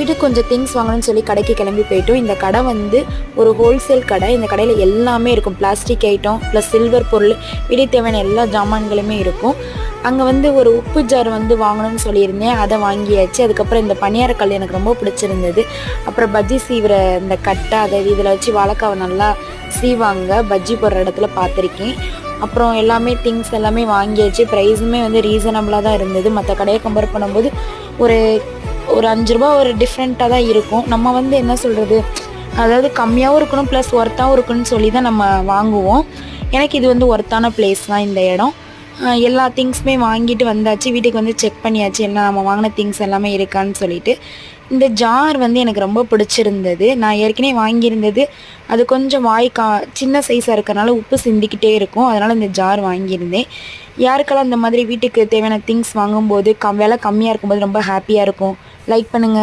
வீட்டுக்கு கொஞ்சம் திங்ஸ் வாங்கணும்னு சொல்லி கடைக்கு கிளம்பி போயிட்டோம். இந்த கடை வந்து ஒரு ஹோல்சேல் கடை. இந்த கடையில் எல்லாமே இருக்கும். பிளாஸ்டிக் ஐட்டம் ப்ளஸ் சில்வர் பொருள், வீட்டுக்கு தேவையான எல்லா ஜாமான்களுமே இருக்கும். அங்கே வந்து ஒரு உப்பு ஜார் வந்து வாங்கணும்னு சொல்லியிருந்தேன், அதை வாங்கியாச்சு. அதுக்கப்புறம் இந்த பனியாரக்கல் எனக்கு ரொம்ப பிடிச்சிருந்தது. அப்புறம் பஜ்ஜி சீவிர இந்த கட்டை, அதை இதில் வச்சு வாழைக்காவை நல்லா சீவாங்க, பஜ்ஜி போடுற இடத்துல பார்த்துருக்கேன். அப்புறம் எல்லாமே திங்ஸ் எல்லாமே வாங்கியாச்சு. ப்ரைஸுமே வந்து ரீசனபிளாக தான் இருந்தது. மற்ற கடையை கம்பேர் பண்ணும்போது ஒரு ஒரு 5 ரூபா ஒரு டிஃப்ரெண்ட்டாக தான் இருக்கும். நம்ம வந்து என்ன சொல்கிறது, அதாவது கம்மியாகவும் இருக்கணும் ப்ளஸ் ஒர்த்தாகவும் இருக்கணும்னு சொல்லி தான் நம்ம வாங்குவோம். எனக்கு இது வந்து ஒர்த்தான பிளேஸ் தான் இந்த இடம். எல்லா திங்ஸுமே வாங்கிட்டு வந்தாச்சு. வீட்டுக்கு வந்து செக் பண்ணியாச்சு என்ன நம்ம வாங்கின திங்ஸ் எல்லாமே இருக்கான்னு சொல்லிட்டு. இந்த ஜார் வந்து எனக்கு ரொம்ப பிடிச்சிருந்தது. நான் ஏற்கனவே வாங்கியிருந்தது, அது கொஞ்சம் சின்ன சைஸாக இருக்கிறனால உப்பு சிந்திக்கிட்டே இருக்கும். அதனால் இந்த ஜார் வாங்கியிருந்தேன். யாருக்கெல்லாம் இந்த மாதிரி வீட்டுக்கு தேவையான திங்ஸ் வாங்கும்போது விலை கம்மியாக இருக்கும்போது ரொம்ப ஹாப்பியாக இருக்கும். லைக் பண்ணுங்கள்.